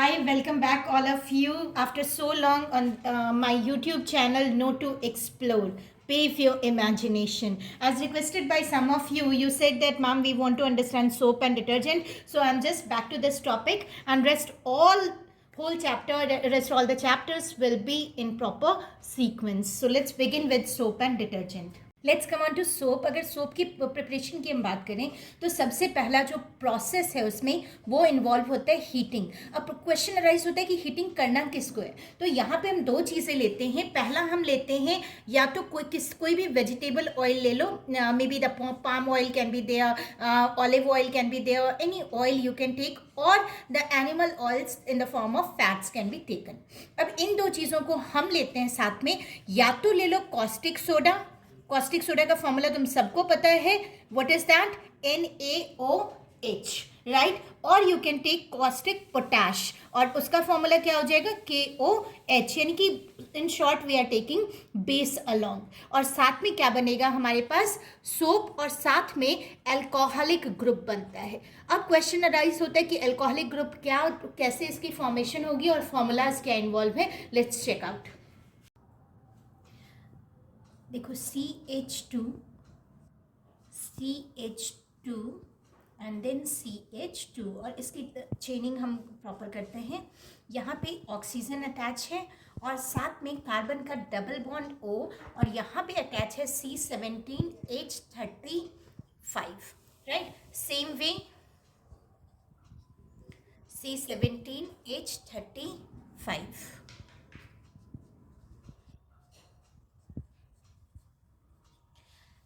Hi, welcome back all of you after so long on my YouTube channel Know to Explore. Pay with your imagination. As requested by some of you, you said that mom, we want to understand soap and detergent. So I'm just back to this topic, and rest all the chapters will be in proper sequence. So let's begin with soap and detergent. Let's come on to soap. अगर soap की preparation की हम बात करें तो सबसे पहला जो प्रोसेस है उसमें वो इन्वॉल्व होता है हीटिंग. अब क्वेश्चन अराइज होता है कि हीटिंग करना किसको है. तो यहाँ पे हम दो चीज़ें लेते हैं. पहला हम लेते हैं या तो कोई भी वेजिटेबल ऑयल ले लो. May be the palm oil can be there, olive oil can be there, any oil you can take, और the animal oils in the form of fats can be taken. अब इन दो चीज़ों को हम लेते हैं साथ में. या तो ले लो कॉस्टिक सोडा. कॉस्टिक सोडा का फॉर्मूला तुम सबको पता है. What is that? NaOH, right. और you can take caustic potash, और उसका फॉर्मूला क्या हो जाएगा? KOH. यानी कि in short we are taking base along. और साथ में क्या बनेगा हमारे पास? सोप, और साथ में एल्कोहलिक ग्रुप बनता है. अब क्वेश्चन अराइज होता है कि एल्कोहलिक ग्रुप क्या, कैसे इसकी फॉर्मेशन होगी और फॉर्मूलाज क्या इन्वॉल्व है. Let's check out. देखो CH2 एंड देन CH2, और इसकी चेनिंग हम प्रॉपर करते हैं. यहाँ पे ऑक्सीजन अटैच है और साथ में कार्बन का डबल बॉन्ड O, और यहाँ पे अटैच है C17H35, right. Same way C17H35.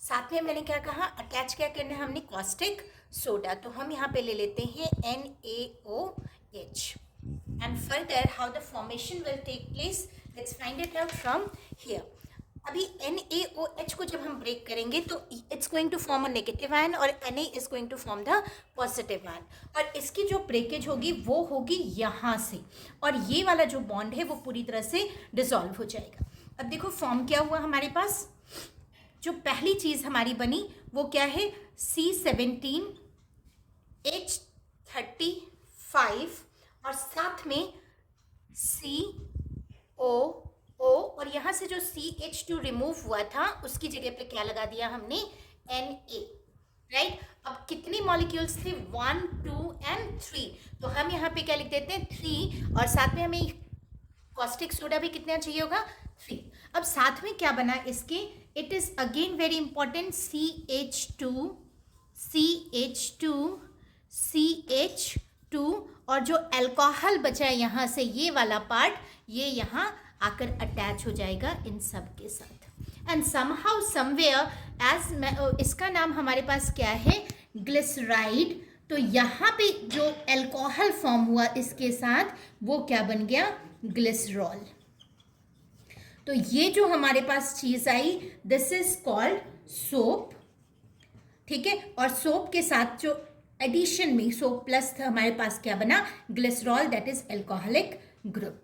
साथ में मैंने क्या कहा? अटैच क्या करना है हमने? Caustic soda. तो हम यहाँ पे ले लेते हैं NaOH. And further how the formation will take place, let's find it out from here. अभी NaOH को जब हम ब्रेक करेंगे तो it's going to form a negative ion, और Na is going to form the positive ion. और इसकी जो ब्रेकेज होगी वो होगी यहाँ से, और ये वाला जो बॉन्ड है वो पूरी तरह से डिसॉल्व हो जाएगा. अब देखो फॉर्म क्या हुआ हमारे पास. जो पहली चीज़ हमारी बनी वो क्या है? C17H35, और साथ में COO, और यहाँ से जो CH2 रिमूव हुआ था उसकी जगह पे क्या लगा दिया हमने? Na, right. अब कितने मॉलिक्यूल्स थे? 1, 2 एंड 3. तो हम यहाँ पे क्या लिख देते हैं? 3, और साथ में हमें कॉस्टिक सोडा भी कितना चाहिए होगा? 3. अब साथ में क्या बना इसके? It is again very important. CH2, और जो अल्कोहल बचा है यहाँ से, ये वाला पार्ट, ये यहाँ आकर अटैच हो जाएगा इन सब के साथ. एंड समहाउ समवेयर एज इसका नाम हमारे पास क्या है? ग्लिसराइड. तो यहाँ पे जो अल्कोहल फॉर्म हुआ इसके साथ वो क्या बन गया? ग्लिसरॉल. तो ये जो हमारे पास चीज आई, दिस इज कॉल्ड सोप. ठीक है. और सोप के साथ जो एडिशन में सोप प्लस था हमारे पास क्या बना? Glycerol, that is alcoholic group.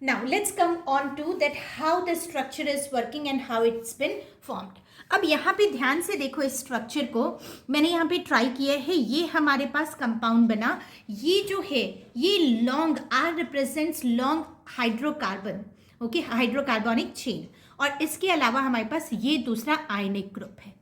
Now let's come on to that how the structure is working and how it's been formed. अब यहाँ पे ध्यान से देखो इस स्ट्रक्चर को. मैंने यहाँ पे ट्राई किया है. ये हमारे पास कंपाउंड बना. ये जो है ये long, R represents long hydrocarbon, okay, hydrocarbonic chain. और इसके अलावा हमारे पास ये दूसरा आयनिक ग्रुप है.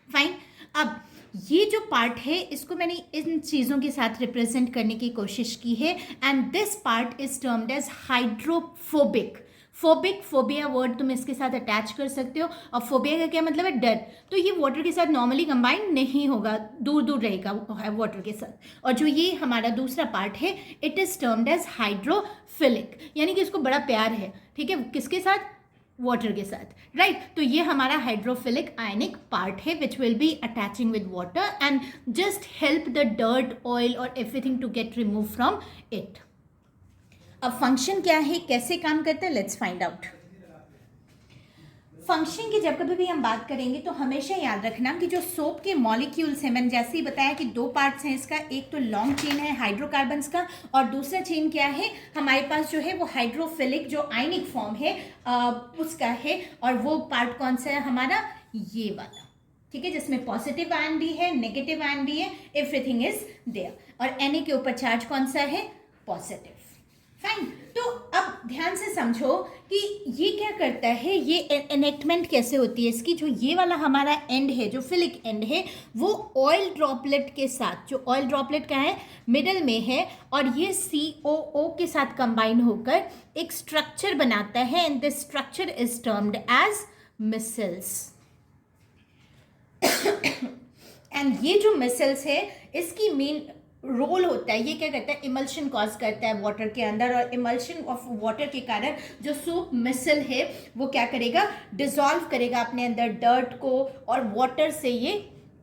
फाइन. अब ये जो पार्ट है इसको मैंने इन चीज़ों के साथ रिप्रेजेंट करने की कोशिश की है. And this part is termed as hydrophobic. Phobia word तुम इसके साथ अटैच कर सकते हो. और फोबिया का क्या मतलब है? डर. तो ये वाटर के साथ नॉर्मली कंबाइन नहीं होगा, दूर दूर रहेगा वाटर के साथ. और जो ये हमारा दूसरा पार्ट है, it is termed as hydrophilic, यानी कि इसको बड़ा प्यार है. ठीक है. किसके साथ? वाटर के साथ, राइट. तो ये हमारा हाइड्रोफिलिक आयनिक पार्ट है which will be attaching with water and just help the dirt, oil और everything to get remove from it. अब फंक्शन क्या है, कैसे काम करता है, लेट्स फाइंड आउट. फंक्शन की जब कभी भी हम बात करेंगे तो हमेशा याद रखना कि जो सोप के मॉलिक्यूल्स हैं, मैंने जैसे ही बताया कि दो पार्ट्स हैं इसका. एक तो लॉन्ग चेन है हाइड्रोकार्बन्स का, और दूसरा चेन क्या है हमारे पास जो है वो हाइड्रोफिलिक जो आयनिक फॉर्म है उसका है. और वो पार्ट कौन सा है हमारा? ये वाला. ठीक है, जिसमें पॉजिटिव आयन भी है, नेगेटिव आयन भी है, एवरीथिंग इज देयर. और Na के ऊपर चार्ज कौन सा है? पॉजिटिव। फाइन, तो अब ध्यान से समझो कि ये क्या करता है, ये एनेक्टमेंट कैसे होती है इसकी। जो ये वाला हमारा एंड है, जो फिलिक एंड है, वो ऑयल ड्रॉपलेट के साथ, जो ऑयल ड्रॉपलेट का है मिडल में है, और ये COO के साथ कंबाइन होकर एक स्ट्रक्चर बनाता है, and this structure is termed as micelles. And ये जो मिसल्स है, इसकी मेन रोल होता है, ये क्या करता है, इमल्शन कॉज करता है वाटर के अंदर, और इमल्शन ऑफ वाटर के कारण जो सोप मिसल है वो क्या करेगा, डिसॉल्व करेगा अपने अंदर डर्ट को, और वाटर से ये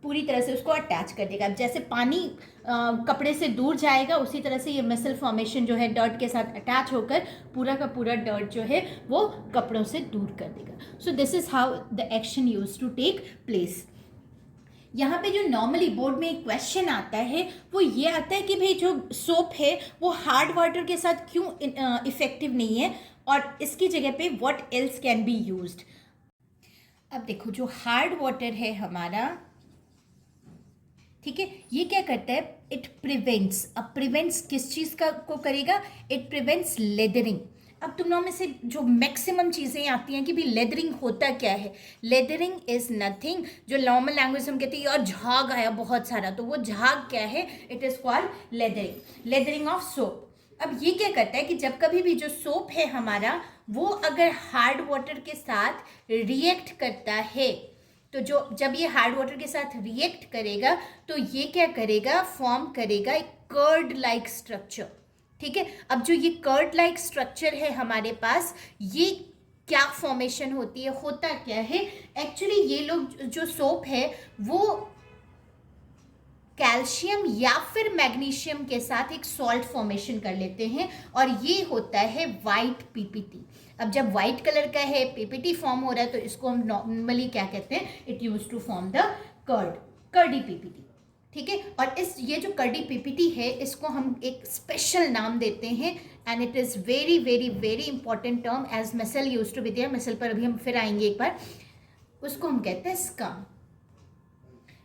पूरी तरह से उसको अटैच कर देगा। जैसे पानी कपड़े से दूर जाएगा, उसी तरह से ये मिसल फॉर्मेशन जो है डर्ट के साथ अटैच होकर पूरा का पूरा डर्ट जो है वो कपड़ों से दूर कर देगा। So this is how the action use to take place. यहाँ पे जो नॉर्मली बोर्ड में एक क्वेश्चन आता है वो ये आता है कि भाई जो सोप है वो हार्ड वाटर के साथ क्यों इफेक्टिव नहीं है, और इसकी जगह पे what else can be used. अब देखो, जो हार्ड वाटर है हमारा, ठीक है, ये क्या करता है, इट प्रिवेंट्स। अब प्रिवेंट्स किस चीज़ का को करेगा, इट प्रिवेंट्स लेदरिंग। अब तुम लोगों में से जो मैक्सिमम चीज़ें आती हैं कि भी लेदरिंग होता क्या है। लेदरिंग इज़ नथिंग, जो नॉर्मल लैंग्वेज हम कहते हैं यार झाग आया बहुत सारा, तो वो झाग क्या है, it is called lathering, lathering of soap. अब ये क्या करता है कि जब कभी भी जो सोप है हमारा वो अगर हार्ड वाटर के साथ रिएक्ट करता है, तो जब ये हार्ड वाटर के साथ रिएक्ट करेगा तो ये क्या करेगा, फॉर्म करेगा एक कर्ड लाइक स्ट्रक्चर। ठीक है, अब जो ये कर्ड लाइक स्ट्रक्चर है हमारे पास, ये क्या फॉर्मेशन होती है, होता क्या है, एक्चुअली ये लोग जो सोप है वो कैल्शियम या फिर मैग्नीशियम के साथ एक सॉल्ट फॉर्मेशन कर लेते हैं, और ये होता है वाइट PPT। अब जब वाइट कलर का है, PPT फॉर्म हो रहा है, तो इसको हम नॉर्मली क्या कहते हैं, it use to form the curdy PPT। ठीक है, और ये जो कर्डी PPT है, इसको हम एक स्पेशल नाम देते हैं, and it is very very very important term as micelle use to be there. Micelle पर अभी हम फिर आएंगे एक बार। उसको हम कहते हैं स्कम,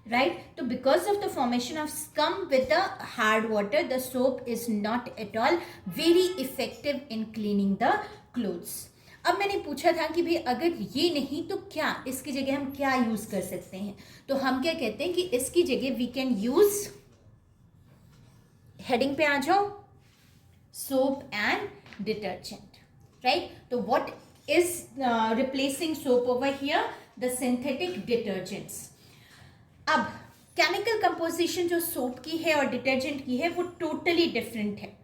राइट। तो because of the formation of scum with the hard water, the soap is not at all very effective in cleaning the clothes. अब मैंने पूछा था कि भाई अगर ये नहीं तो क्या, इसकी जगह हम क्या यूज कर सकते हैं, तो हम क्या कहते हैं कि इसकी जगह वी कैन यूज, हेडिंग पे आ जाओ, सोप एंड डिटर्जेंट, राइट। तो what is replacing soap over here, the synthetic detergents. अब केमिकल कंपोजिशन जो सोप की है और डिटर्जेंट की है वो टोटली डिफरेंट है,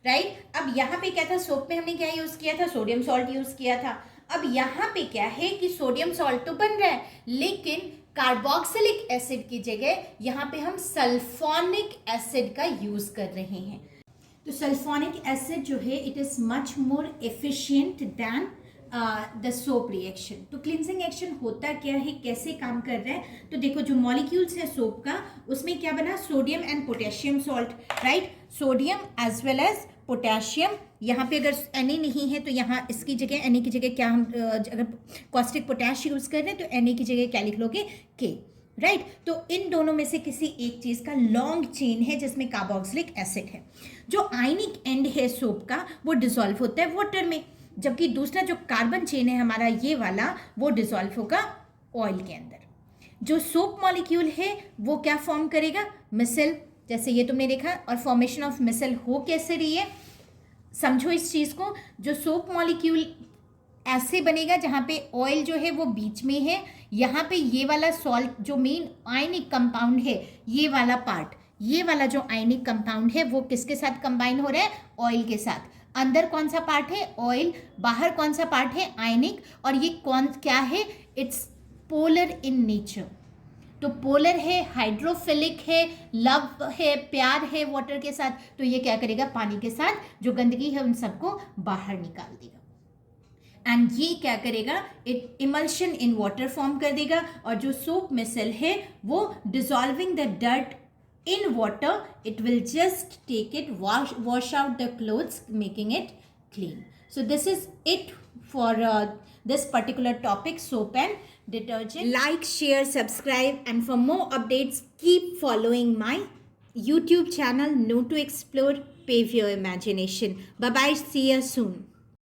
राइट। अब यहाँ पे क्या था, सोप में हमने क्या यूज किया था, सोडियम सॉल्ट यूज किया था। अब यहाँ पे क्या है कि सोडियम सॉल्ट तो बन रहा है, लेकिन कार्बोक्सिलिक एसिड की जगह यहाँ पे हम सल्फोनिक एसिड का यूज कर रहे हैं। तो सल्फोनिक एसिड जो है it is much more efficient than the soap reaction. तो क्लिनजिंग एक्शन होता क्या है, कैसे काम कर रहा है, तो देखो जो मॉलिक्यूल्स है सोप का, उसमें क्या बना, sodium and potassium salt, right. Sodium as well as potassium. यहाँ पे अगर Na नहीं है तो यहाँ इसकी जगह Na की जगह क्या हम अगर कॉस्टिक पोटैश यूज़ कर रहे हैं तो Na की जगह क्या लिख लोगे, K, राइट। तो इन दोनों में से किसी एक चीज़ का लॉन्ग चेन है जिसमें कार्बोक्सिलिक एसिड है। जो आयनिक एंड है सोप का वो डिसॉल्व होता है वाटर में, जबकि दूसरा जो कार्बन चेन है हमारा ये वाला वो डिसॉल्व होगा ऑयल के अंदर। जो सोप मॉलिक्यूल है वो क्या फॉर्म करेगा, मिसल, जैसे ये तुमने देखा। और फॉर्मेशन ऑफ मिसल हो कैसे रही है, समझो इस चीज़ को। जो सोप मॉलिक्यूल ऐसे बनेगा जहाँ पे ऑयल जो है वो बीच में है, यहाँ पे ये वाला सॉल्ट जो मेन आयनिक कंपाउंड है, ये वाला पार्ट, ये वाला जो आयनिक कंपाउंड है वो किसके साथ कंबाइन हो रहा है, ऑयल के साथ। अंदर कौन सा पार्ट है, ऑयल, बाहर कौन सा पार्ट है, आयनिक। और ये कौन क्या है, इट्स पोलर इन नेचर। तो पोलर है, हाइड्रोफिलिक है, लव है, प्यार है वाटर के साथ, तो ये क्या करेगा, पानी के साथ जो गंदगी है उन सबको बाहर निकाल देगा। एंड ये क्या करेगा, it emulsion in water form कर देगा। और जो सोप मिसल है वो dissolving the dirt in water, it will just take it, wash out the clothes, making it clean. So this is it for this particular topic, soap and detergent. Like, share, subscribe, and for more updates keep following my YouTube channel Know to Explore. pave your imagination. Bye bye, see you soon.